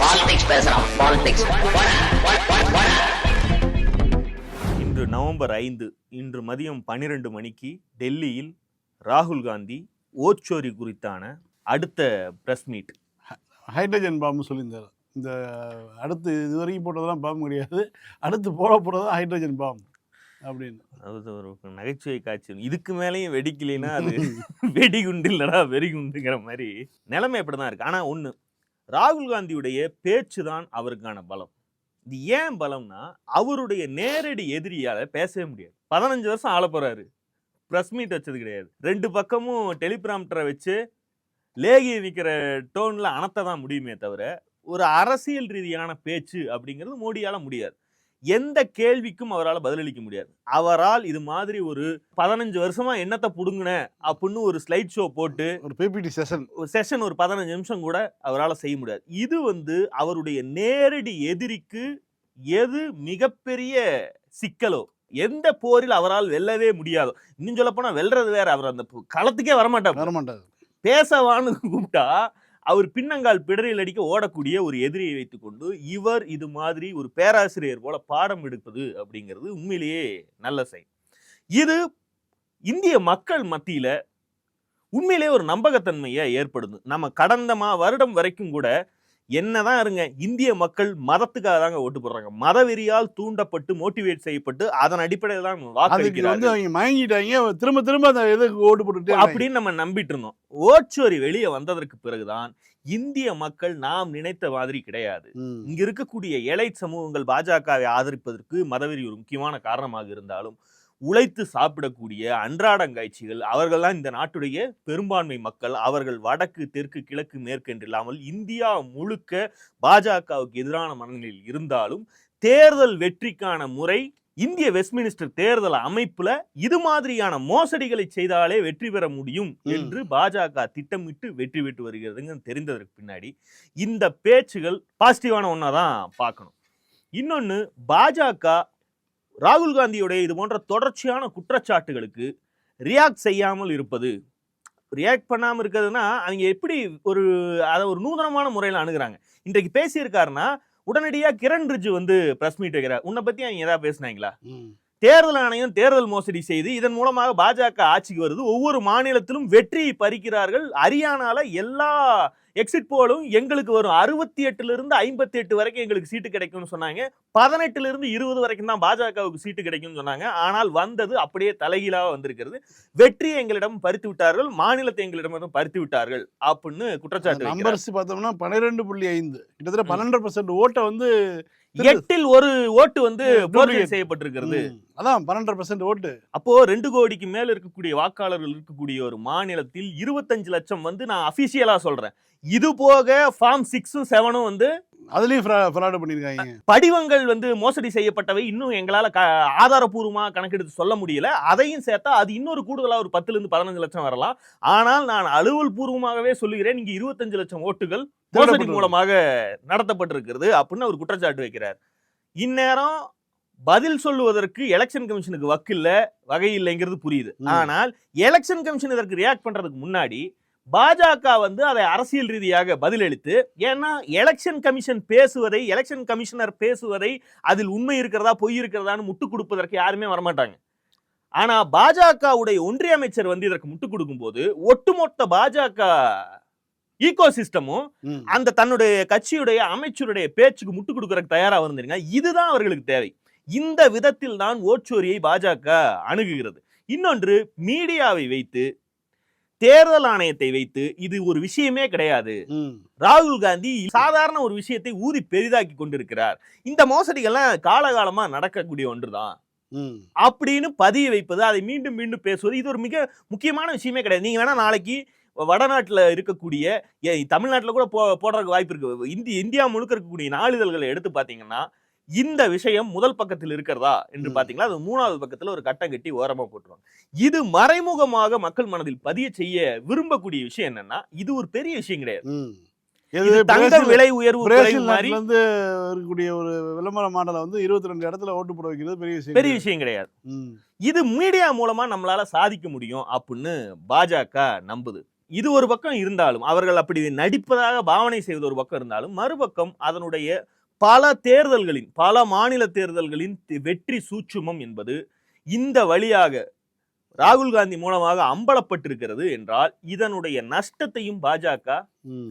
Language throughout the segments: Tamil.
பாலிடிக்ஸ் பேசுறான். பாலிடிக்ஸ். இன்று நவம்பர் 5 இன்று மதியம் 12 மணிக்கு டெல்லியில் ராகுல் காந்தி ஓச்சோரி குறித்தான அடுத்த பிரஸ் மீட். ஹைட்ரஜன் பாம்பு சொல்லியிருந்தார். இந்த அடுத்து இது வரைக்கும் போட்டதெல்லாம் பாம்பு கிடையாது, அடுத்து போடுறது ஹைட்ரஜன் பாம்பு அப்படின்னு. அது ஒரு நகைச்சுவை காட்சி. இதுக்கு மேலேயும் வெடிக்கலைன்னா அது வெடிகுண்டு இல்லடா வெறிகுண்டுங்கிற மாதிரி நிலைமை அப்படிதான் இருக்கு. ஆனா ஒண்ணு, ராகுல் காந்தியுடைய பேச்சு தான் அவருக்கான பலம். இது ஏன் பலம்னா, அவருடைய நேரடி எதிரியால பேசவே முடியாது. 15 வருஷம் ஆள போறாரு, பிரஸ் மீட் வச்சது கிடையாது. 2 பக்கமும் டெலிபிராம்டரை வச்சு லேகி விற்கிற டோன்ல அனத்த தான் முடியுமே தவிர ஒரு அரசியல் ரீதியான பேச்சு அப்படிங்கிறது மோடியால முடியாது. எந்த கேள்விக்கும் அவரால் பதிலளிக்க முடியாது. அவரால் இது மாதிரி ஒரு 15 வருஷமா என்னத்தை புடுங்கின அப்படின்னு ஒரு ஸ்லைட் ஷோ போட்டு ஒரு பிபிடி செஷன் ஒரு 15 நிமிஷம் கூட அவரால் செய்ய முடியாது. இது அவருடைய நேரடி எதிரிக்கு எது மிகப்பெரிய சிக்கலோ, எந்த போரில் அவரால் வெல்லவே முடியாதோ, இன்னும் சொல்ல போனா வெல்றது வேற, அவர் அந்த களத்துக்கே வரமாட்டார். பேசவான்னு கூப்பிட்டா அவர் பின்னங்கால் பிடரில் அடிக்க ஓடக்கூடிய ஒரு எதிரியை வைத்துக்கொண்டு இவர் இது மாதிரி ஒரு பேராசிரியர் போல பாடம் எடுப்பது அப்படிங்கிறது உண்மையிலேயே நல்ல செயல். இது இந்திய மக்கள் மத்தியில உண்மையிலேயே ஒரு நம்பகத்தன்மையை ஏற்படுது. நம்ம கடந்த வருடம் வரைக்கும் கூட என்னதான் இருங்க, இந்திய மக்கள் மதத்துக்காக தாங்க ஓட்டு போடுறாங்க. மதவெறியால் தூண்டப்பட்டு மோட்டிவேட் செய்யப்பட்டு அதன் அடிப்படையில் தான் வாக்களிக்கிறாங்க. திரும்ப அந்த எதுக்கு ஓட்டு போட்டு அப்படின்னு நம்ம நம்பிட்டு இருந்தோம். ஓச்சோரி வெளியே வந்ததற்கு பிறகுதான் இந்திய மக்கள் நாம் நினைத்த மாதிரி கிடையாது. இங்க இருக்கக்கூடிய எலைட் சமூகங்கள் பாஜகவை ஆதரிப்பதற்கு மதவெறி ஒரு முக்கியமான காரணமாக இருந்தாலும், உழைத்து சாப்பிடக்கூடிய அன்றாடங்காய்ச்சிகள் அவர்கள் தான் இந்த நாட்டுடைய பெரும்பான்மை மக்கள். அவர்கள் வடக்கு தெற்கு கிழக்கு மேற்கு என்று இல்லாமல் இந்தியா முழுக்க பாஜகவுக்கு எதிரான மனநிலையில் இருந்தாலும், தேர்தல் வெற்றிக்கான முறை இந்திய வெஸ்ட்மினிஸ்டர் தேர்தல் அமைப்புல இது மாதிரியான மோசடிகளை செய்தாலே வெற்றி பெற முடியும் என்று பாஜக திட்டமிட்டு வெற்றி பெற்று வருகிறதுங்க தெரிந்ததற்கு பின்னாடி இந்த பேச்சுகள் பாசிட்டிவான ஒன்னாதான் பார்க்கணும். இன்னொன்னு, பாஜக ராகுல் காந்தியுடைய இது போன்ற தொடர்ச்சியான குற்றச்சாட்டுகளுக்கு ரியாக்ட் செய்யாமல் இருப்பது, ரியாக்ட் பண்ணாமல் இருக்கிறதுனா அவங்க எப்படி அதை ஒரு நூதனமான முறையில் அணுகுறாங்க. இன்றைக்கு பேசியிருக்காருன்னா உடனடியாக கிரண் ரிஜிஜு பிரஸ் மீட் வைக்கிறார். உன்னை பத்தி அவங்க ஏதாவது பேசினாங்களா? தேர்தல் ஆணையம் தேர்தல் மோசடி செய்து இதன் மூலமாக பாஜக ஆட்சிக்கு வருது, ஒவ்வொரு மாநிலத்திலும் வெற்றியை பறிக்கிறார்கள். ஹரியானால எல்லா எக்ஸிட் போலும் எங்களுக்கு வரும் 68 58 வரைக்கும் எங்களுக்கு சீட்டு கிடைக்கும்னு சொன்னாங்க. 18 20 வரைக்கும் தான் பாஜகவுக்கு சீட்டு கிடைக்கும்னு சொன்னாங்க. ஆனால் வந்தது அப்படியே தலைகீழாக வந்திருக்கிறது. வெற்றியை எங்களிடம் பறித்து விட்டார்கள், மாநிலத்தை எங்களிடம் பறித்து விட்டார்கள் அப்படின்னு குற்றச்சாட்டு. நம்பர்ஸ் பார்த்தோம்னா 12.5 கிட்டத்தட்ட 12% ஓட்டை 8இல் 1 ஓட்டு போர்ஜரி செய்யப்பட்டிருக்கிறது. அதான் 12% ஓட்டு. அப்போ 2 கோடிக்கு மேல இருக்கக்கூடிய வாக்காளர்கள் இருக்கக்கூடிய ஒரு மாநிலத்தில் 25 லட்சம் நான் அபிஷியலா சொல்றேன். இது போக ஃபார்ம் 6 7 அதுலயும் ஃப்ராட் பண்ணிருக்காங்க. படிவங்கள் மோசடி செய்யப்பட்டவை இன்னும் எங்களால ஆதாரபூர்வமா கணக்கெடுத்து சொல்ல முடியல. அதையும் சேர்த்தா அது இன்னொரு கூடுதலா ஒரு 10 15 லட்சம் வரலாம். ஆனால் நான் அலுவல் பூர்வமாகவே சொல்லுகிறேன், இங்க 25 லட்சம் ஓட்டுகள் மோசடி மூலமாக நடத்தப்பட்டிருக்கிறது அப்படின்னு ஒரு குற்றச்சாட்டு வைக்கிறார். இந்நேரம் பதில் சொல்லுவதற்கு எலெக்ஷன் கமிஷனுக்கு வகை இல்லைங்கிறது புரியுது. ஆனால் எலெக்ஷன் கமிஷன் இதற்கு ரியாக்ட் பண்றதுக்கு முன்னாடி பாஜக அதை அரசியல் ரீதியாக பதிலளித்து, ஏன்னா எலெக்ஷன் கமிஷன் பேசுவதை, எலெக்ஷன் கமிஷனர் பேசுவதை அதில் உண்மை இருக்கிறதா பொய் இருக்கிறதான்னு முட்டு கொடுப்பதற்கு யாருமே வரமாட்டாங்க. ஆனா பாஜகவுடைய ஒன்றிய அமைச்சர் இதற்கு முட்டு கொடுக்கும் போது ஒட்டுமொத்த பாஜக ஈகோ சிஸ்டமும் அந்த தன்னுடைய கட்சியுடைய அமைச்சருடைய பேச்சுக்கு முட்டு கொடுக்கறதுக்கு தயாரா வந்துருங்க. இதுதான் அவர்களுக்கு தேவை. இந்த விதத்தில் தான் ஓச்சோரியை பாஜக அணுகுகிறது. இன்னொன்று, மீடியாவை வைத்து, தேர்தல் ஆணையத்தை வைத்து இது ஒரு விஷயமே கிடையாது, ராகுல் காந்தி சாதாரண ஒரு விஷயத்தை ஊதி பெரிதாக்கி கொண்டிருக்கிறார், இந்த மோசடிகள்லாம் காலகாலமா நடக்கக்கூடிய ஒன்றுதான் அப்படின்னு பதிய வைப்பது, அதை மீண்டும் மீண்டும் பேசுவது, இது ஒரு மிக முக்கியமான விஷயமே கிடையாது. நீங்க வேணா நாளைக்கு வடநாட்டுல இருக்கக்கூடிய, தமிழ்நாட்டுல கூட போடுறதுக்கு வாய்ப்பு இருக்கு, இந்தியா முழுக்க இருக்கக்கூடிய நாளிதழ்களை எடுத்து பாத்தீங்கன்னா இந்த விஷயம் முதல் பக்கத்தில் இருக்கிறதா என்று பாத்தீங்கன்னா அது 3வது பக்கத்துல ஒரு கட்டம் கட்டி ஓரமா போட்டுருவாங்க. இது மறைமுகமாக மக்கள் மனதில் பதிய செய்ய விரும்பக்கூடிய விஷயம் என்னன்னா, இது ஒரு பெரிய விஷயம் கிடையாது. தங்க விலை உயர்வு இருக்கக்கூடிய ஒரு விளம்பர மாடல 22 இடத்துல ஓட்டு போட வைக்கிறது பெரிய விஷயம் கிடையாது. இது மீடியா மூலமா நம்மளால சாதிக்க முடியும் அப்படின்னு பாஜக நம்புது. இது ஒரு பக்கம் இருந்தாலும், அவர்கள் அப்படி நடிப்பதாக பாவனை செய்வது ஒரு பக்கம் இருந்தாலும், மறுபக்கம் அதனுடைய பல தேர்தல்களின், பல மாநில தேர்தல்களின் வெற்றி சூட்சுமம் என்பது இந்த வழியாக ராகுல் காந்தி மூலமாக அம்பலப்பட்டிருக்கிறது என்றால், இதனுடைய நஷ்டத்தையும் பாஜக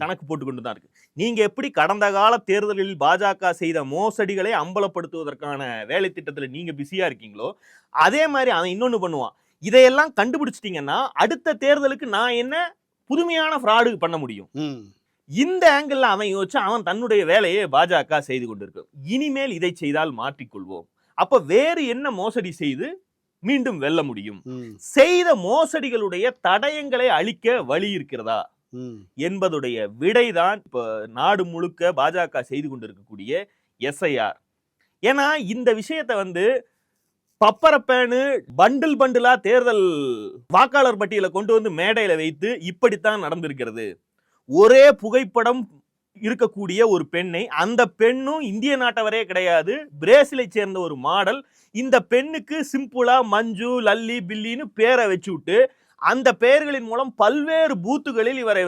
கணக்கு போட்டுக்கொண்டு தான் இருக்கு. நீங்க எப்படி கடந்த கால தேர்தலில் பாஜக செய்த மோசடிகளை அம்பலப்படுத்துவதற்கான வேலை திட்டத்துல நீங்க பிஸியா இருக்கீங்களோ, அதே மாதிரி அவன் இன்னொன்னு பண்ணுவான். இதையெல்லாம் கண்டுபிடிச்சிட்டீங்கன்னா அடுத்த தேர்தலுக்கு நான் என்ன புதுமையான ஃப்ராடு பண்ண முடியும். இந்த ஆங்கிள் அவன் யோசிச்சு அவன் தன்னுடைய வேலையை பாஜக செய்து கொண்டிருக்கு. இனிமேல் இதை செய்தால் மாற்றிக்கொள்வோம். அப்ப வேறு என்ன மோசடி செய்து மீண்டும் வெல்ல முடியும்? செய்த மோசடிகளுடைய தடயங்களை அழிக்க வழி இருக்கிறதா என்பதுடைய விடைதான் இப்ப நாடு முழுக்க பாஜக செய்து கொண்டிருக்கக்கூடிய SIR. ஏன்னா இந்த விஷயத்தை பப்பரப்பேனு பண்டில் பண்டிலா தேர்தல் வாக்காளர் பட்டியலை கொண்டு வந்து மேடையில வைத்து இப்படித்தான் நடந்திருக்கிறது. ஒரே புகைப்படம் இருக்கக்கூடிய ஒரு பெண்ணை, அந்த பெண்ணும் இந்திய நாட்டவரே கிடையாது, பிரேசிலை சேர்ந்த ஒரு மாடல், இந்த பெண்ணுக்கு சிம்பிளா மஞ்சு லல்லி பில்லின்னு பேரை வச்சு விட்டு அந்த பெயர்களின் மூலம் பல்வேறு பூத்துகளில் இவரை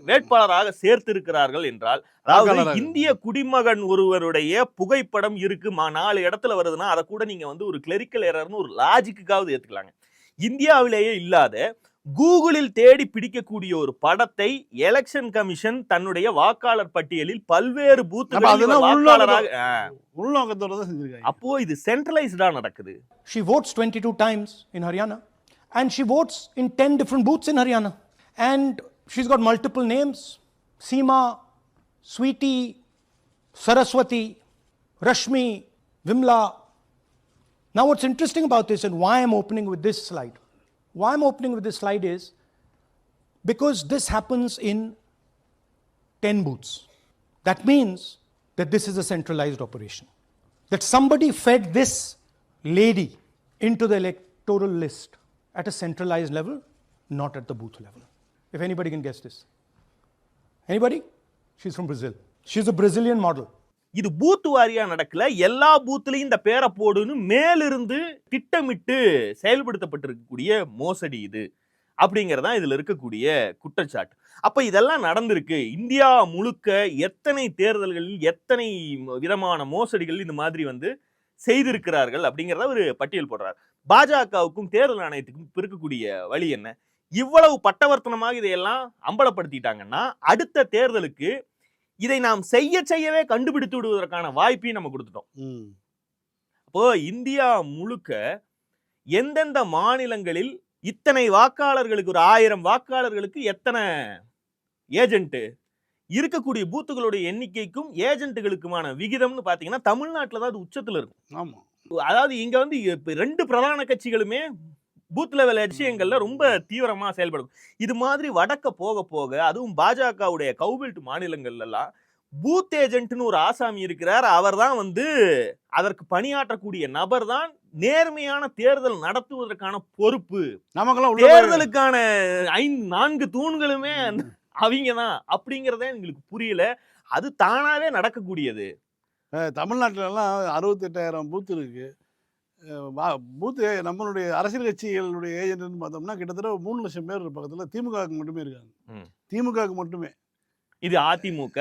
வேட்பாளராக சேர்த்திருக்கிறார்கள் என்றால், அதாவது இந்திய குடிமகன் ஒருவருடைய புகைப்படம் இருக்கு 4 இடத்துல வருதுன்னா அதை கூட நீங்க ஒரு கிளரிக்கல் எரர்னு ஒரு லாஜிக்காவது ஏத்துக்கலாங்க. இந்தியாவிலேயே இல்லாத கூகுளில் தேடி பிடிக்கக்கூடிய ஒரு படத்தை எலெக்ஷன் கமிஷன் தன்னுடைய வாக்காளர் பட்டியலில் பல்வேறு பூத்துகளில் வாக்காளராக அப்போ இது சென்ட்ரலைஸ்டா நடக்குது. She votes 22 times in Haryana and she votes in 10 different booths in Haryana and she's got multiple names: Seema, Sweetie, Saraswati, Rashmi, Vimla. Now what's interesting about this and why I'm opening with this slide is because this happens in 10 booths. That means that this is a centralized operation. That somebody fed this lady into the electoral list at a centralized level, not at the booth level. If anybody can guess this. Anybody? She's from Brazil. She's a Brazilian model. இது பூத் வாரியா நடக்கல, எல்லா பூத்துலயும் இந்த பேரை போடுன்னு மேலிருந்து திட்டமிட்டு செயல்படுத்தப்பட்டிருக்கக்கூடிய மோசடி இது அப்படிங்கறதான் இதுல இருக்கக்கூடிய குற்றச்சாட்டு. அப்ப இதெல்லாம் நடந்திருக்கு. இந்தியா முழுக்க எத்தனை தேர்தல்களில் எத்தனை விதமான மோசடிகள் இந்த மாதிரி செய்திருக்கிறார்கள் அப்படிங்கிறத ஒரு பட்டியல் போடுறார். பாஜகவுக்கும் தேர்தல் ஆணையத்துக்கும் இருக்கக்கூடிய வழி என்ன? இவ்வளவு பட்டவர்த்தனமாக இதையெல்லாம் அம்பலப்படுத்திட்டாங்கன்னா அடுத்த தேர்தலுக்கு இதை நாம் செய்யவே கண்டுபிடித்து விடுவதற்கான வாய்ப்பையும் நம்ம கொடுத்துட்டோம். அப்போ இந்தியா முழுக்க எந்தெந்த மாநிலங்களில் இத்தனை வாக்காளர்களுக்கு, ஒரு 1000 வாக்காளர்களுக்கு எத்தனை ஏஜென்ட் இருக்கக்கூடிய பூத்துகளுடைய எண்ணிக்கைக்கும் ஏஜென்ட்டுகளுக்குமான விகிதம்னு பாத்தீங்கன்னா தமிழ்நாட்டில் தான் அது உச்சத்துல இருக்கும். ஆமா, அதாவது இங்க 2 பிரதான கட்சிகளுமே பூத் லெவல் விஷயங்கள்ல ரொம்ப தீவிரமா செயல்படும். இது மாதிரி வடக்க போக போக அதுவும் பாஜகவுடைய கவுபெல்ட் மாநிலங்கள்ல எல்லாம் பூத் ஏஜென்ட்னு ஒரு ஆசாமி இருக்கிறார். அவர் தான் அதற்கு பணியாற்றக்கூடிய நபர் தான் நேர்மையான தேர்தல் நடத்துவதற்கான பொறுப்பு. நமக்கெல்லாம் தேர்தலுக்கான 4 தூண்களுமே அவங்க தான் அப்படிங்கறத எங்களுக்கு புரியல. அது தானாவே நடக்கக்கூடியது. தமிழ்நாட்டில எல்லாம் 68,000 பூத் இருக்கு. பூத்து நம்மளுடைய அரசியல் கட்சிகளுடைய ஏஜென்ட்னு பார்த்தோம்னா கிட்டத்தட்ட 3 லட்சம் பேர் பக்கத்துல திமுகவுக்கு மட்டுமே இருக்காங்க. திமுகவுக்கு மட்டுமே. இது அதிமுக.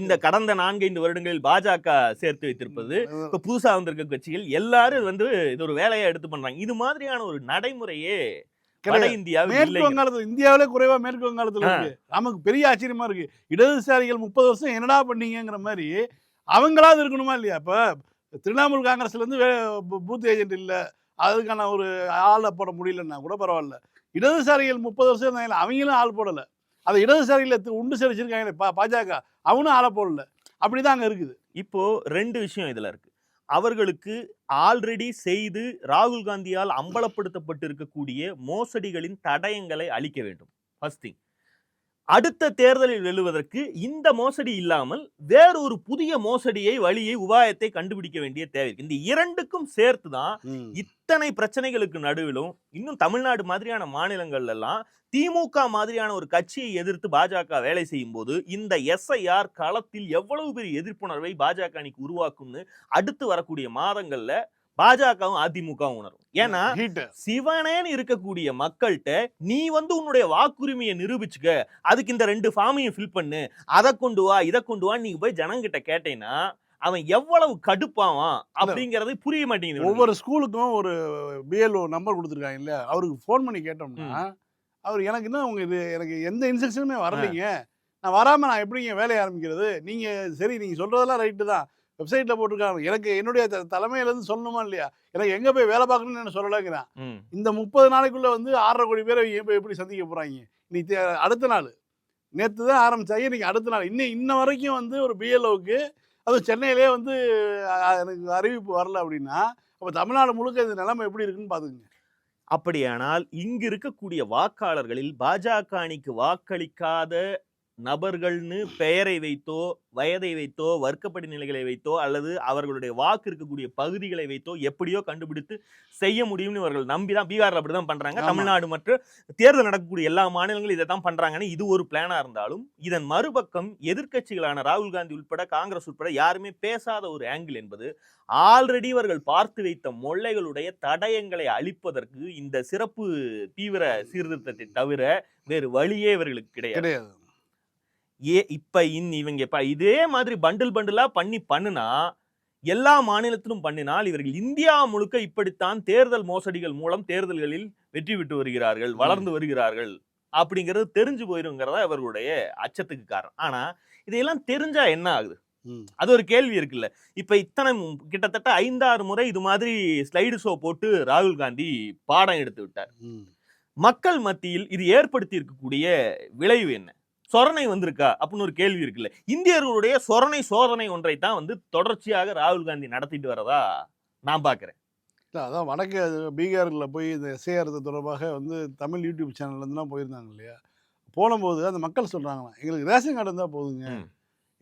இந்த கடந்த 4-5 வருடங்களில் பாஜக சேர்த்து வைத்திருப்பது, இப்ப புதுசா வந்திருக்க கட்சிகள் எல்லாரும் இது ஒரு வேலையை எடுத்து பண்றாங்க. இது மாதிரியான ஒரு நடைமுறையே மேற்கு வங்காளத்துல, இந்தியாவிலே குறைவா மேற்கு வங்காளத்துல இருக்கு. நமக்கு பெரிய ஆச்சரியமா இருக்கு. இடதுசாரிகள் 30 வருஷம் என்னடா பண்ணீங்கிற மாதிரி அவங்களாவது இருக்கணுமா இல்லையா? இப்ப திரிணாமுல் காங்கிரஸ்ல இருந்து பூத் ஏஜென்ட் இல்ல, அதுக்கான ஒரு ஆளை போட முடியலன்னா கூட பரவாயில்ல. இடதுசாரிகள் 30 வருஷம் இருந்தாங்க, அவங்களும் ஆள் போடல. அதை இடதுசாரிகளை உண்டு சரிச்சிருக்காங்களே பாஜக, அவனும் ஆளை போடல. அப்படிதான் அங்க இருக்குது. இப்போ 2 விஷயம் இதுல இருக்கு. அவர்களுக்கு ஆல்ரெடி செய்து ராகுல் காந்தியால் அம்பலப்படுத்தப்பட்டு இருக்கக்கூடிய மோசடிகளின் தடயங்களை அளிக்க வேண்டும். First thing. அடுத்த தேர்தலில் வெல்லுவதற்கு இந்த மோசடி இல்லாமல் வேறொரு புதிய மோசடியை, வழியை, உபாயத்தை கண்டுபிடிக்க வேண்டிய தேவை. இந்த 2க்கும் சேர்த்துதான் இத்தனை பிரச்சனைகளுக்கு நடுவிலும் இன்னும் தமிழ்நாடு மாதிரியான மாநிலங்கள்ல எல்லாம் திமுக மாதிரியான ஒரு கட்சியை எதிர்த்து பாஜக வேலை செய்யும் போது இந்த SIR களத்தில் எவ்வளவு பெரிய எதிர்ப்புணர்வை பாஜக அணிக்கு உருவாக்கும்னு அடுத்து வரக்கூடிய மாதங்கள்ல பாஜகவும் அதிமுகவும் உணரும். ஏன்னா ஹீட் சிவனேன்னு இருக்கக்கூடிய மக்கள்கிட்ட நீ வந்து உன்னுடைய வாக்குரிமையை நிரூபிச்சுக்க, அதுக்கு இந்த 2 ஃபார்மையும் ஃபில் பண்ணு, அதை கொண்டு வா இதை கொண்டு வா, நீங்க போய் ஜனங்கிட்ட கேட்டீங்கன்னா அவன் எவ்வளவு கடுப்பாவான் அப்படிங்கறது புரிய மாட்டேங்குது. ஒவ்வொரு ஸ்கூலுக்கும் ஒரு பிஎல்ஓ நம்பர் கொடுத்துருக்காங்க இல்லையா, அவருக்கு ஃபோன் பண்ணி கேட்டோம்னா அவர் எனக்கு இன்னும் உங்க இது எனக்கு எந்த இன்ஸ்ட்ரக்ஷனுமே வரலைங்க, நான் வராம நான் எப்படிங்க வேலையை ஆரம்பிக்கிறது, நீங்க சரி நீங்க சொல்றதெல்லாம் ரைட்டு தான், வெப்சைட்ல போட்டிருக்காங்க, எனக்கு என்னுடைய தலைமையில இருந்து சொல்லணுமா இல்லையா, எனக்கு எங்க போய் வேலை பார்க்கணும்னு என்ன சொல்லலைங்கிறான். இந்த 30 நாளைக்குள்ள வந்து 6.5 கோடி பேரை எப்படி சந்திக்க போறாங்க. இன்னைக்கு அடுத்த நாள் நேற்று தான் ஆரம்பிச்சாங்க, இன்னைக்கு அடுத்த நாள் இன்ன வரைக்கும் வந்து ஒரு பிஎல்ஓவுக்கு அதுவும் சென்னையிலே வந்து எனக்கு அறிவிப்பு வரல அப்படின்னா அப்போ தமிழ்நாடு முழுக்க இந்த நிலைமை எப்படி இருக்குன்னு பாத்துக்கங்க. அப்படியானால் இங்கு இருக்கக்கூடிய வாக்காளர்களில் பாஜக அணிக்கு வாக்களிக்காத நபர்கள்னு பெயரை வைத்தோ வயதை வைத்தோ வர்க்கப்படி நிலைகளை வைத்தோ அல்லது அவர்களுடைய வாக்கு இருக்கக்கூடிய பகுதிகளை வைத்தோ எப்படியோ கண்டுபிடித்து செய்ய முடியும்னு இவர்கள் நம்பிதான் பீகார்ல அப்படிதான் பண்றாங்க. தமிழ்நாடு மற்றும் தேர்தல் நடக்கக்கூடிய எல்லா மாநிலங்களும் இதை தான் பண்றாங்கன்னு இது ஒரு பிளானா இருந்தாலும், இதன் மறுபக்கம் எதிர்க்கட்சிகளான ராகுல் காந்தி உட்பட காங்கிரஸ் உட்பட யாருமே பேசாத ஒரு ஆங்கிள் என்பது ஆல்ரெடி இவர்கள் பார்த்து வைத்த மொள்ளைகளுடைய தடயங்களை அழிப்பதற்கு இந்த சிறப்பு தீவிர சீர்திருத்தத்தை தவிர வேறு வழியே இவர்களுக்கு கிடையாது. இப்ப இவங்க இதே மாதிரி பண்டிலா பண்ணுனா எல்லா மாநிலத்திலும் பண்ணினால் இவர்கள் இந்தியா முழுக்க இப்படித்தான் தேர்தல் மோசடிகள் மூலம் தேர்தல்களில் வெற்றி பெற்று வருகிறார்கள், வளர்ந்து வருகிறார்கள் அப்படிங்கிறது தெரிஞ்சு போயிருங்கிறதா இவர்களுடைய அச்சத்துக்கு காரணம். ஆனா இதையெல்லாம் தெரிஞ்சா என்ன ஆகுது, அது ஒரு கேள்வி இருக்குல்ல. இப்ப இத்தனை கிட்டத்தட்ட 5-6 முறை இது மாதிரி ஸ்லைடு ஷோ போட்டு ராகுல் காந்தி பாடம் எடுத்து விட்டார். மக்கள் மத்தியில் இது ஏற்படுத்தி இருக்கக்கூடிய விளைவு என்ன, சொரணை வந்திருக்கா அப்படின்னு ஒரு கேள்வி இருக்குல்ல. இந்தியர்களுடைய சொரணை சோதனை ஒன்றை தான் வந்து தொடர்ச்சியாக ராகுல் காந்தி நடத்திட்டு வரதா நான் பாக்குறேன். அதான் வடக்கு பீகாரில் போய் இந்த எஸ்ஐஆர் தொடர்பாக வந்து தமிழ் யூடியூப் சேனல்லேருந்துலாம் போயிருந்தாங்க இல்லையா, போனபோது அந்த மக்கள் சொல்கிறாங்களா எங்களுக்கு ரேஷன் கார்டு இருந்தால் போதுங்க,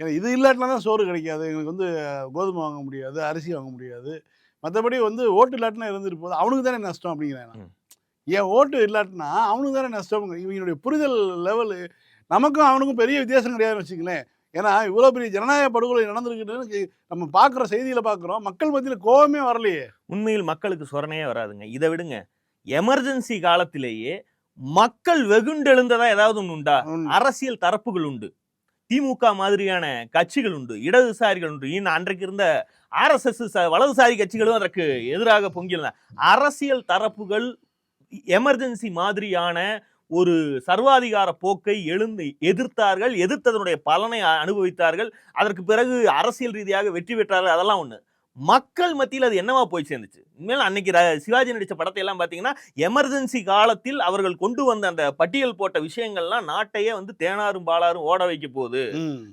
ஏன்னா இது இல்லாட்டினா தான் சோறு கிடைக்காது, எங்களுக்கு வந்து கோதுமை வாங்க முடியாது, அரிசி வாங்க முடியாது, மற்றபடி வந்து ஓட்டு இல்லாட்டினா இருந்துட்டு போகுது, அவனுக்கு தானே நஷ்டம் அப்படிங்கிறேன். ஏன் ஓட்டு இல்லாட்டினா அவனுக்கு தானே நஷ்டம். இவங்களுடைய புரிதல் லெவலு நமக்கும் அவனுக்கும் பெரிய வித்தியாசம் கிடையாதுன்னு வச்சுங்களேன். ஏன்னா இவ்வளோ பெரிய ஜனநாயக படுகொலை நடந்திருக்குன்னு நம்ம பார்க்குற செய்தியில் பார்க்குறோம், மக்கள் மத்தியில் கோபமே வரலையே. உண்மையில் மக்களுக்கு சொரணையே வராதுங்க. இதை விடுங்க, எமர்ஜென்சி காலத்திலேயே மக்கள் வெகுண்டெழுந்ததா ஏதாவது ஒன்று உண்டா? அரசியல் தரப்புகள் உண்டு, திமுக மாதிரியான கட்சிகள் உண்டு, இடதுசாரிகள் உண்டு, இன்னும் அன்றைக்கு இருந்த RSS வலதுசாரி கட்சிகளும் அதற்கு எதிராக பொங்கியிருந்தாங்க. அரசியல் தரப்புகள் எமர்ஜென்சி மாதிரியான ஒரு சர்வாதிகார போக்கை எதிர்த்தார்கள், எதிர்த்ததனுடைய பலனை அனுபவித்தார்கள், அதற்கு பிறகு அரசியல் ரீதியாக வெற்றி பெற்றார்கள். அதெல்லாம் ஒண்ணு. மக்கள் மத்தியில் அது என்னவா போய் சேர்ந்துச்சு? உண்மையில அன்னைக்கு சிவாஜி நடிச்ச படத்தை எல்லாம் பாத்தீங்கன்னா எமர்ஜென்சி காலத்தில் அவர்கள் கொண்டு வந்த அந்த பட்டியல் போட்ட விஷயங்கள்லாம் நாட்டையே வந்து தேனாரும் பாலாரும் ஓட வைக்க போகுது,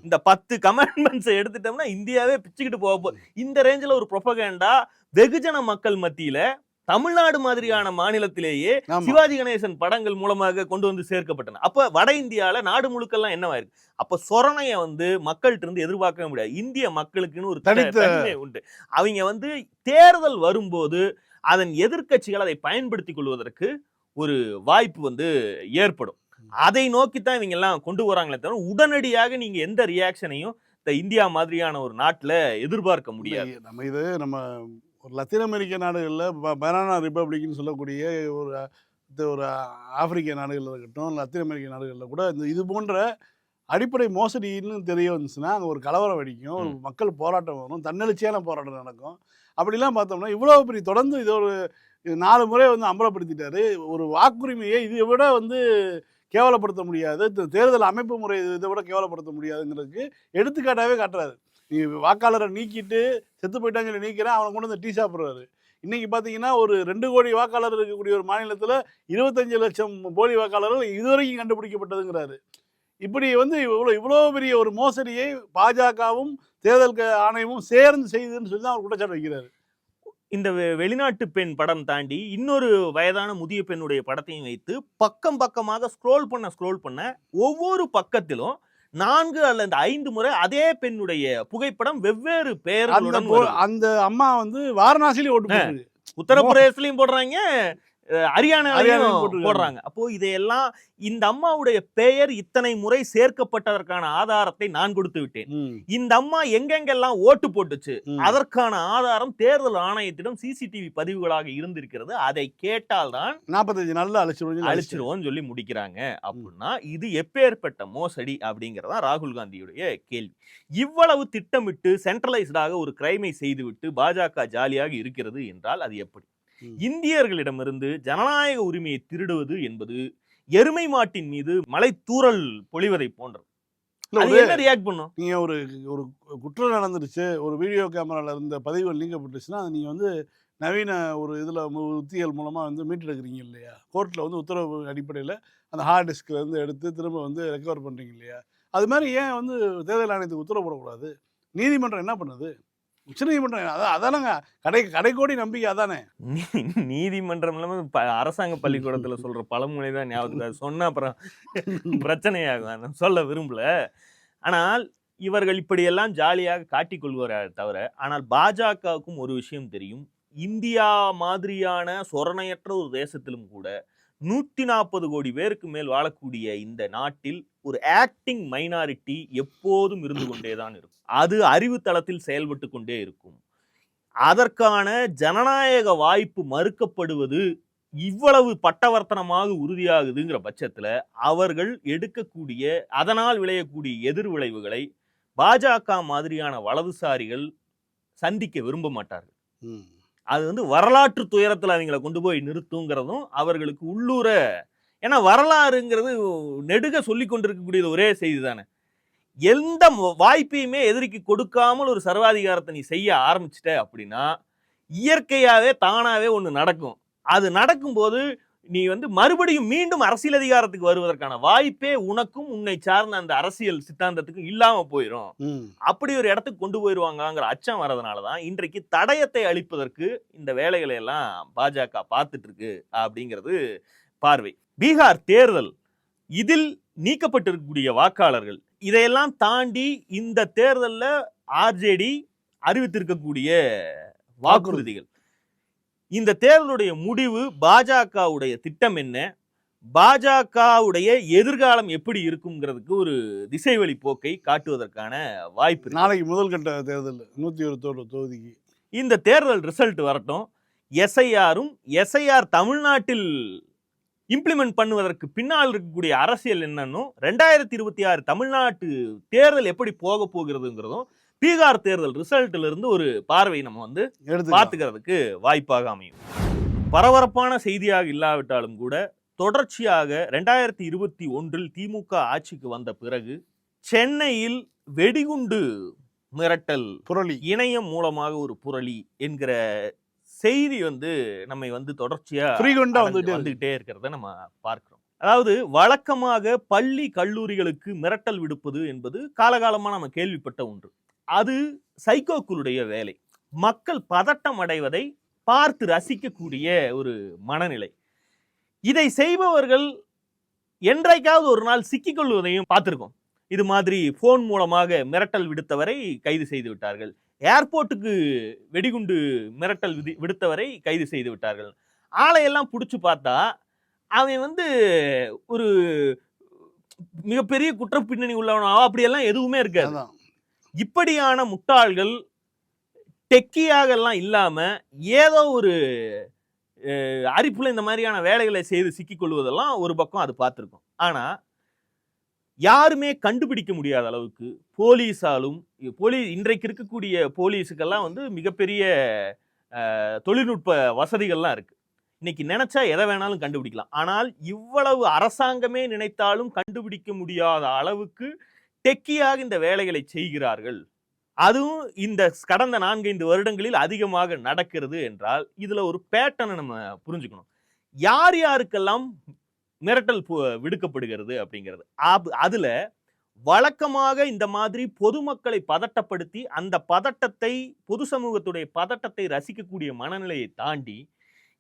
இந்த 10 கமெண்ட்மெண்ட்ஸ் எடுத்துட்டோம்னா இந்தியாவே பிச்சுக்கிட்டு போக போகுது, இந்த ரேஞ்சில் ஒரு ப்ரொபகண்டா வெகுஜன மக்கள் மத்தியில தமிழ்நாடு மாதிரியான மாநிலத்திலேயே சிவாஜி கணேசன் படங்கள் மூலமாக கொண்டு வந்து சேர்க்கப்பட்டன. அப்ப வட இந்தியால நாடு முழுக்கெல்லாம் என்னவா இருக்கு? அப்ப சொரணைய வந்து மக்கள்கிட்ட இருந்து எதிர்பார்க்கவே முடியாது. இந்திய மக்களுக்குன்னு ஒரு தனிமை உண்டு. அவங்க வந்து தேர்தல் வரும்போது அதன் எதிர்க்கட்சிகள் அதை பயன்படுத்திக் கொள்வதற்கு ஒரு வாய்ப்பு வந்து ஏற்படும். அதை நோக்கித்தான் இவங்க எல்லாம் கொண்டு வராங்களே தவிர உடனடியாக நீங்க எந்த ரியாக்ஷனையும் இந்தியா மாதிரியான ஒரு நாட்டுல எதிர்பார்க்க முடியாது. நம்ம ஒரு லத்தீன் அமெரிக்க நாடுகளில் பனானா ரிப்பப்ளிக்னு சொல்லக்கூடிய ஒரு ஆப்பிரிக்க நாடுகளில் இருக்கட்டும், லத்தீன் அமெரிக்க நாடுகளில் கூட இது போன்ற அடிப்படை மோசடின்னு தெரிய வந்துச்சுன்னா அங்கே ஒரு கலவரம் வெடிக்கும், ஒரு மக்கள் போராட்டம் வரும், தன்னெழுச்சியான போராட்டம் நடக்கும். அப்படிலாம் பார்த்தோம்னா இவ்வளோ பெரிய தொடர்ந்து இது ஒரு 4 முறை வந்து அம்பலப்படுத்திட்டாரு. ஒரு வாக்குரிமையை இதை விட வந்து கேவலப்படுத்த முடியாது, தேர்தல் அமைப்பு முறை இதை விட கேவலப்படுத்த முடியாதுங்கிறதுக்கு எடுத்துக்காட்டாகவே காட்டுறாரு. நீ வாக்காளரை நீக்கிட்டு செத்து போயிட்டான்னு சொல்லி நீக்கிறேன், அவனை கொண்டு வந்து டீ சாப்பிட்றாரு. இன்னைக்கு பார்த்தீங்கன்னா ஒரு 2 கோடி வாக்காளர் இருக்கக்கூடிய ஒரு மாநிலத்தில் 25 லட்சம் போலி வாக்காளர்கள் இதுவரைக்கும் கண்டுபிடிக்கப்பட்டதுங்கிறாரு. இப்படி வந்து இவ்வளோ பெரிய ஒரு மோசடியை பாஜகவும் தேர்தல் ஆணையமும் சேர்ந்து செய்யுதுன்னு சொல்லி தான் அவர் குற்றச்சாட்டு வைக்கிறாரு. இந்த வெளிநாட்டு பெண் படம் தாண்டி இன்னொரு வயதான முதிய பெண்ணுடைய படத்தையும் வைத்து பக்கமாக ஸ்க்ரோல் பண்ண ஒவ்வொரு பக்கத்திலும் 4 அல்லது 5 முறை அதே பெண்ணுடைய புகைப்படம் வெவ்வேறு பெயர்களுடன். அந்த அம்மா வந்து வாரணாசியில ஓட்டு போடுறாங்க, உத்தரப்பிரதேசலையும் போடுறாங்க, ஹரியானாலையும் போடுறாங்க. அப்போ இதையெல்லாம் இந்த அம்மாவுடைய பெயர் இத்தனை முறை சேர்க்கப்பட்டதற்கான ஆதாரத்தை நான் கொடுத்து விட்டேன். இந்த அம்மா எங்கெங்கெல்லாம் ஓட்டு போட்டுச்சு அதற்கான ஆதாரம் தேர்தல் ஆணையத்திடம் சிசிடிவி பதிவுகளாக இருந்திருக்கிறது. அதை கேட்டால்தான் 45 நாள்ல அழிச்சிருவோம் சொல்லி முடிக்கிறாங்க. அப்படின்னா இது எப்பேற்பட்ட மோசடி அப்படிங்கறதா ராகுல் காந்தியுடைய கேள்வி. இவ்வளவு திட்டமிட்டு சென்ட்ரலைஸ்டாக ஒரு கிரைமை செய்துவிட்டு பாஜக ஜாலியாக இருக்கிறது என்றால் அது எப்படி? இந்தியர்களிடமிருந்து ஜனநாயக உரிமையை திருடுவது என்பது எருமை மாட்டின் மீது மலை தூறல் பொழிவதை போன்றது. என்ன ரியாக்ட் பண்ணும்? நீங்க ஒரு குற்றம் நடந்துருச்சு, ஒரு வீடியோ கேமரால இருந்த பதிவுகள் நீக்கப்பட்டுச்சுன்னா நீங்க வந்து நவீன ஒரு இதுல உத்திகள் மூலமா வந்து மீட்டெடுக்கிறீங்க இல்லையா? கோர்ட்ல வந்து உத்தரவு அடிப்படையில் அந்த ஹார்ட் டிஸ்க்ல இருந்து எடுத்து திரும்ப வந்து ரெக்கவர் பண்றீங்க இல்லையா? அது மாதிரி ஏன் வந்து தேர்தல் ஆணையத்துக்கு உத்தரவு போடக்கூடாது? நீதிமன்றம் என்ன பண்ணுது? உச்சநீதிமன்றம் அதானங்க கடைக்கோடி நம்பிக்கை அதானே. நீதிமன்றம் இல்லாம அரசாங்க பள்ளிக்கூடத்துல சொல்ற பழமொழி தான் ஞாபகம் சொன்னா அப்புறம் பிரச்சனையாகும், சொல்ல விரும்பல. ஆனால் இவர்கள் இப்படியெல்லாம் ஜாலியாக காட்டிக்கொள்வாரே தவிர, ஆனால் பாஜகவுக்கும் ஒரு விஷயம் தெரியும். இந்தியா மாதிரியான சொரணையற்ற ஒரு தேசத்திலும் கூட 140 கோடி பேருக்கு மேல் வாழக்கூடிய இந்த நாட்டில் ஒரு ஆக்டிங் மைனாரிட்டி எப்போதும் இருந்து கொண்டேதான் இருக்கும். அது அறிவு தளத்தில் செயல்பட்டு கொண்டே இருக்கும். அதற்கான ஜனநாயக வாய்ப்பு மறுக்கப்படுவது இவ்வளவு பட்டவர்த்தனமாக உறுதியாகுதுங்கிற பட்சத்துல அவர்கள் எடுக்கக்கூடிய அதனால் விளையக்கூடிய எதிர் விளைவுகளை பாஜக மாதிரியான வலதுசாரிகள் சந்திக்க விரும்ப மாட்டார்கள். அது வந்து வரலாற்று துயரத்தில் அவங்களை கொண்டு போய் நிறுத்துங்கிறதும் அவர்களுக்கு உள்ளூர, ஏன்னா வரலாறுங்கிறது நெடுக சொல்லி கொண்டிருக்கக்கூடிய ஒரே செய்தி தானே. எந்த வாய்ப்பையுமே எதிரிக்கு கொடுக்காமல் ஒரு சர்வாதிகாரத்தை நீ செய்ய ஆரம்பிச்சிட்ட அப்படின்னா இயற்கையாவே தானாவே ஒன்று நடக்கும். அது நடக்கும்போது நீ வந்து மறுபடியும் மீண்டும் அரசியல் அதிகாரத்துக்கு வருவதற்கான வாய்ப்பே உனக்கும் உன்னை சார்ந்த அந்த அரசியல் சித்தாந்தத்துக்கும் இல்லாம போயிடும். அப்படி ஒரு இடத்துக்கு கொண்டு போயிருவாங்கிற அச்சம் வர்றதுனாலதான் இன்றைக்கு தடயத்தை அளிப்பதற்கு இந்த வேலைகளை எல்லாம் பாஜக பார்த்துட்டு இருக்கு அப்படிங்கிறது பார்வை. பீகார் தேர்தல், இதில் நீக்கப்பட்டிருக்கக்கூடிய வாக்காளர்கள், இதையெல்லாம் தாண்டி இந்த தேர்தல்ல ஆர்ஜேடி அறிவித்திருக்கக்கூடிய வாக்குறுதிகள், இந்த தேர்தலுடைய முடிவு, பாஜகவுடைய திட்டம் என்ன, பாஜகவுடைய எதிர்காலம் எப்படி இருக்குங்கிறதுக்கு ஒரு திசைவழி போக்கை காட்டுவதற்கான வாய்ப்பு. நாளைக்கு முதல் கட்ட தேர்தல் 101 தொகுதிக்கு இந்த தேர்தல் ரிசல்ட் வரட்டும். எஸ்ஐஆர் தமிழ்நாட்டில் இம்ப்ளிமெண்ட் பண்ணுவதற்கு பின்னால் இருக்கக்கூடிய அரசியல் என்னன்னு, 2026 தமிழ்நாட்டு தேர்தல் எப்படி போக போகிறதுங்கிறதும் பீகார் தேர்தல் ரிசல்ட்ல இருந்து ஒரு பார்வை நம்ம வந்து பார்த்துக்கிறதுக்கு வாய்ப்பாக அமையும். பரபரப்பான செய்தியாக இல்லாவிட்டாலும் கூட தொடர்ச்சியாக 2021 திமுக ஆட்சிக்கு வந்த பிறகு சென்னையில் வெடிகுண்டு மிரட்டல் புரளி, இணையம் மூலமாக ஒரு புரளி என்கிற செய்தி வந்து நம்மை வந்து தொடர்ச்சியா வந்துகிட்டே இருக்கிறத நம்ம பார்க்கிறோம். அதாவது வழக்கமாக பள்ளி கல்லூரிகளுக்கு மிரட்டல் விடுப்பது என்பது காலகாலமா நம்ம கேள்விப்பட்ட ஒன்று. அது சைக்கோக்களுடைய வேலை. மக்கள் பதட்டம் அடைவதை பார்த்து ரசிக்கக்கூடிய ஒரு மனநிலை. இதை செய்பவர்கள் என்றைக்காவது ஒரு நாள் சிக்கிக்கொள்வதையும் பார்த்திருக்கோம். இது மாதிரி போன் மூலமாக மிரட்டல் விடுத்தவரை கைது செய்து விட்டார்கள், ஏர்போர்ட்டுக்கு வெடிகுண்டு மிரட்டல் விடுத்தவரை கைது செய்து விட்டார்கள். ஆளையெல்லாம் பிடிச்சு பார்த்தா அவன் வந்து ஒரு மிகப்பெரிய குற்ற பின்னணி உள்ளவனாவோ அப்படியெல்லாம் எதுவுமே இருக்காது. இப்படியான முட்டாள்கள் டெக்கியாக எல்லாம் இல்லாம ஏதோ ஒரு அரிப்புல இந்த மாதிரியான வேலைகளை செய்து சிக்கிக்கொள்வதெல்லாம் ஒரு பக்கம் அது பார்த்திருக்கோம். ஆனா யாருமே கண்டுபிடிக்க முடியாத அளவுக்கு போலீஸாலும், இன்றைக்கு இருக்கக்கூடிய போலீஸுக்கெல்லாம் வந்து மிகப்பெரிய தொழில்நுட்ப வசதிகள்லாம் இருக்கு. இன்னைக்கு நினைச்சா எதை வேணாலும் கண்டுபிடிக்கலாம். ஆனால் இவ்வளவு அரசாங்கமே நினைத்தாலும் கண்டுபிடிக்க முடியாத அளவுக்கு டெக்கியாக இந்த வேலைகளை செய்கிறார்கள். அதுவும் இந்த கடந்த 4-5 வருடங்களில் அதிகமாக நடக்கிறது என்றால் இதுல ஒரு பேட்டர்னை நம்ம புரிஞ்சுக்கணும். யார் யாருக்கெல்லாம் மிரட்டல் விடுக்கப்படுகிறது அப்படிங்கிறது. அதுல வழக்கமாக இந்த மாதிரி பொதுமக்களை பதட்டப்படுத்தி அந்த பதட்டத்தை, பொது சமூகத்துடைய பதட்டத்தை ரசிக்கக்கூடிய மனநிலையை தாண்டி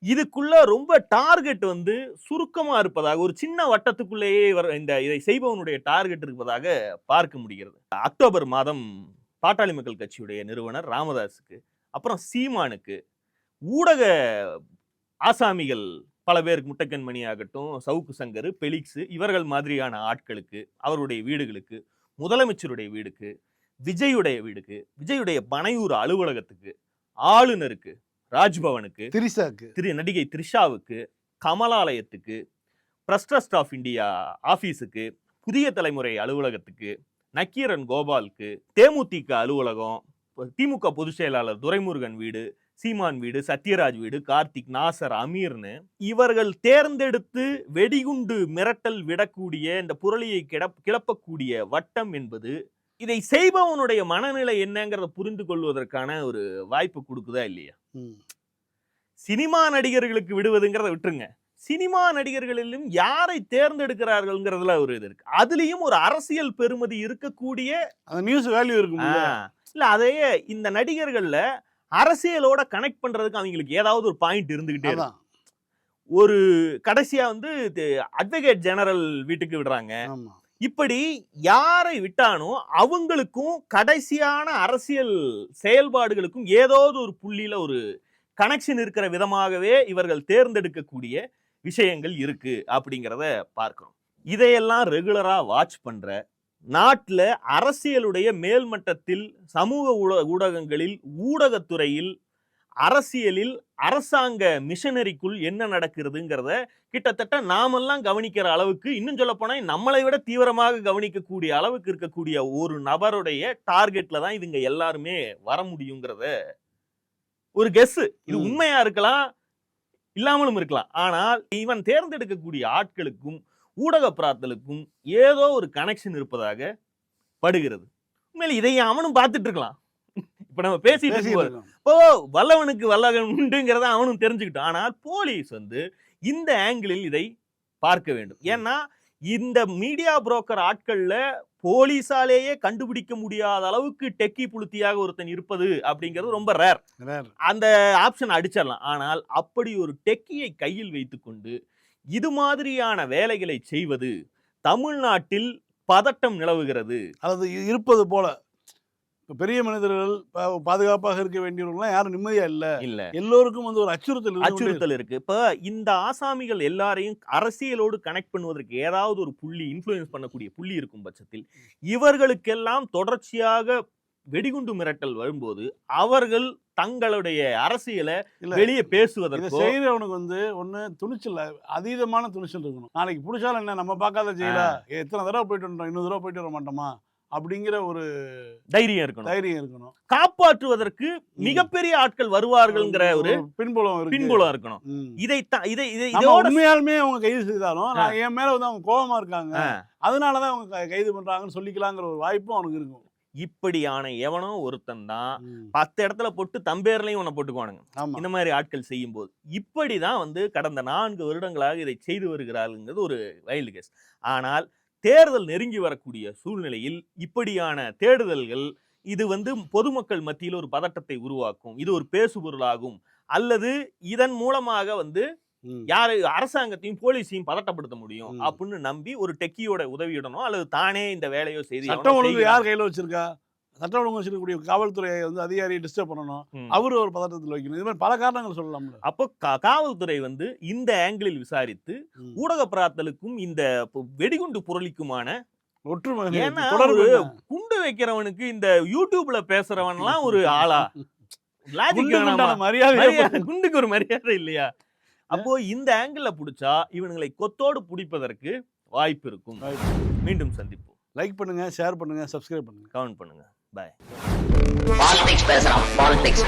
இதுக்குள்ள ரொம்ப டார்கெட் வந்து சுருக்கமா இருப்பதாக, ஒரு சின்ன வட்டத்துக்குள்ளேயே இதை செய்பவனுடைய டார்கெட் இருப்பதாக பார்க்க முடிகிறது. அக்டோபர் மாதம் பாட்டாளி மக்கள் கட்சியுடைய நிறுவனர் ராமதாஸுக்கு, அப்புறம் சீமானுக்கு ஊடக ஆசாமிகள் பல பேருக்கு முட்டக்கன் மணி ஆகட்டும், சவுக்கு சங்கர், பெலிக்ஸ் இவர்கள் மாதிரியான ஆட்களுக்கு, அவருடைய வீடுகளுக்கு, முதலமைச்சருடைய வீடுக்கு, விஜயுடைய வீடுக்கு, விஜயுடைய பனையூர் அலுவலகத்துக்கு, ஆளுநருக்கு, ராஜ்பவனுக்கு, நடிகை த்ரிஷாவுக்கு, கமலாலயத்துக்கு, பிரஸ் ட்ரஸ்ட் ஆஃப் இந்தியா ஆபீஸுக்கு, புதிய தலைமுறை அலுவலகத்துக்கு, நக்கீரன் கோபாலுக்கு, தேமுதிக அலுவலகம், திமுக பொதுச் செயலாளர் துரைமுருகன் வீடு, சீமான் வீடு, சத்யராஜ் வீடு, கார்த்திக், நாசர், அமீர்னு இவர்கள் தேர்ந்தெடுத்து வெடிகுண்டு மிரட்டல் விடக்கூடிய இந்த புரளியை கிளப்பக்கூடிய வட்டம் என்பது இதை செய்பவனுடைய மனநிலை என்னங்கிறத புரிந்து கொள்வதற்கான ஒரு வாய்ப்பு கொடுக்குதா இல்லையா? சினிமா நடிகர்களுக்கு விடுவதுங்கிறத விட்டுருங்க, சினிமா நடிகர்களிலும் யாரை தேர்ந்தெடுக்கிறார்கள்ங்கிறதுல ஒரு இது இருக்கு. அதுலயும் ஒரு அரசியல் பெருமதி இருக்கக்கூடிய நியூஸ் வேல்யூ இருக்கும் இல்ல. அதையே இந்த நடிகர்கள்ல அரசியலோட கனெக்ட் பண்றதுக்கு அவங்களுக்கு ஏதாவது ஒரு பாயிண்ட் இருந்துகிட்டே இருக்கு. ஒரு கடைசியா வந்து அட்வொகேட் ஜெனரல் வீட்டுக்கு விடுறாங்க. இப்படி யாரை விட்டானோ அவங்களுக்கும் கடைசியான அரசியல் செயல்பாடுகளுக்கும் ஏதாவது ஒரு புள்ளியில ஒரு கனெக்ஷன் இருக்கிற விதமாகவே இவர்கள் தேர்ந்தெடுக்கக்கூடிய விஷயங்கள் இருக்கு அப்படிங்கிறத பார்க்கிறோம். இதையெல்லாம் ரெகுலரா வாட்ச் பண்ற, நாட்டில் அரசியலுடைய மேல்மட்டத்தில், சமூக ஊடகங்களில், ஊடகத்துறையில், அரசியலில், அரசாங்க மிஷனரிக்குள் என்ன நடக்கிறதுங்கிறத கிட்டத்தட்ட நாமெல்லாம் கவனிக்கிற அளவுக்கு, இன்னும் சொல்ல போனா நம்மளை விட தீவிரமாக கவனிக்கக்கூடிய அளவுக்கு இருக்கக்கூடிய ஒரு நபருடைய டார்கெட்ல தான் இவங்க எல்லாருமே வர முடியுங்கிறத ஒரு கெஸ். இது உண்மையா இருக்கலாம், இல்லாமலும் இருக்கலாம். ஆனால் இவன் தேர்ந்தெடுக்கக்கூடிய ஆட்களுக்கும் ஊடக பிரார்த்தலுக்கும் ஏதோ ஒரு கனெக்ஷன் இருப்பதாக படுகிறது. உண்மையில இதை அவனும் பார்த்துட்டு இருக்கலாம். இப்ப நம்ம பேசிட்டு இப்போ வல்லவனுக்கு வல்லவன் உண்டுங்கிறத அவனும் தெரிஞ்சுக்கிட்டான். ஆனால் போலீஸ் வந்து இந்த ஆங்கிளில் இதை பார்க்க வேண்டும். ஏன்னா இந்த மீடியா புரோக்கர் ஆட்கள்ல போலீஸாலேயே கண்டுபிடிக்க முடியாத அளவுக்கு டெக்கி புளுத்தியாக ஒருத்தன் இருப்பது அப்படிங்கிறது ரொம்ப ரேர். அந்த ஆப்ஷன் அடிச்சிடலாம். ஆனால் அப்படி ஒரு டெக்கியை கையில் வைத்துக்கொண்டு இது மாதிரியான வேலைகளை செய்வது தமிழ்நாட்டில் பதட்டம் நிலவுகிறது. அதாவது இருப்பது போல பெரிய மனிதர்கள் பாதுகாப்பாக இருக்க வேண்டியவர்கள் யாரும் நிம்மதியா இல்ல, எல்லோருக்கும் வந்து ஒரு அச்சுறுத்தல் இருக்கு. இப்ப இந்த ஆசாமிகள் எல்லாரையும் அரசியலோடு கனெக்ட் பண்ணுவதற்கு ஏதாவது ஒரு புள்ளி, இன்ஃப்ளூயன்ஸ் பண்ணக்கூடிய புள்ளி இருக்கும் பட்சத்தில் இவர்களுக்கெல்லாம் தொடர்ச்சியாக வெடிகுண்டு மிரட்டல் வரும்போது அவர்கள் தங்களுடைய அரசியலை வெளியே பேசுவதற்கு செய்யறவனுக்கு வந்து ஒண்ணு துணிச்சல், அதீதமான துணிச்சல் இருக்கணும். நாளைக்கு புடிச்சாலும் என்ன, நம்ம பார்க்காத செய்யல, எத்தனை தடவை போயிட்டு வந்தோம், இன்னொரு தடவை போயிட்டு வர மாட்டோமா அப்படிங்கிற ஒரு தைரியம் இருக்கணும். காப்பாற்றுவதற்கு மிகப்பெரிய ஆட்கள் வருவார்கள்ங்கிற ஒரு பின்புலம் இருக்கணும். இதை உண்மையாலுமே அவங்க கைது செய்தாலும் என் மேல வந்து அவங்க கோபமா இருக்காங்க, அதனாலதான் அவங்க கைது பண்றாங்கன்னு சொல்லிக்கலாங்கிற ஒரு வாய்ப்பும் அவனுக்கு இருக்கும். இப்படியான எவனோ ஒருத்தன் தான் 10 இடத்துல போட்டு தம்பேர்லையும் உன்னை போட்டுக்குவானுங்க. இந்த மாதிரி ஆட்கள் செய்யும் போது இப்படிதான் வந்து கடந்த 4 வருடங்களாக இதை செய்து வருகிறார்கள்ங்கிறது ஒரு வைல்டு கெஸ். ஆனால் தேர்தல் நெருங்கி வரக்கூடிய சூழ்நிலையில் இப்படியான தேடுதல்கள் இது வந்து பொதுமக்கள் மத்தியில் ஒரு பதட்டத்தை உருவாக்கும், இது ஒரு பேசுபொருளாகும், அல்லது இதன் மூலமாக வந்து யாரு அரசாங்கத்தையும் போலீஸையும் பதட்டப்படுத்த முடியும் அப்படின்னு நம்பி ஒரு டெக்கியோட உதவியுடனோ அல்லது தானே இந்த வேலையோ செய்து சட்டம் ஒழுங்கு யார் கையில வச்சிருக்கா, சட்டம் ஒழுங்கு வச்சிருக்கக்கூடிய காவல்துறையை வந்து அதிகாரியை டிஸ்டர்ப் பண்ணணும், அவரு ஒரு பதட்டத்தில் வைக்கணும், இது மாதிரி பல காரணங்கள் சொல்லலாம்ல. அப்போ காவல்துறை வந்து இந்த ஆங்கிளில் விசாரித்து ஊடக பிரார்த்தலுக்கும் இந்த வெடிகுண்டு புரளிக்குமான ஒற்றுமை, ஏன்னா குண்டு வைக்கிறவனுக்கு இந்த யூடியூப்ல பேசுறவன் எல்லாம் ஒரு ஆளா, குண்டுக்கு ஒரு மரியாதை இல்லையா? அப்போ இந்த ஆங்கிள் பிடிச்சா இவங்களை கொத்தோடு பிடிப்பதற்கு வாய்ப்பு இருக்கும். மீண்டும் சந்திப்போம். லைக் பண்ணுங்க, ஷேர் பண்ணுங்க, சப்ஸ்கிரைப் பண்ணுங்க, கமெண்ட் பண்ணுங்க. பாய். பாலிடிக்ஸ் பேசுறோம், பாலிடிக்ஸ்.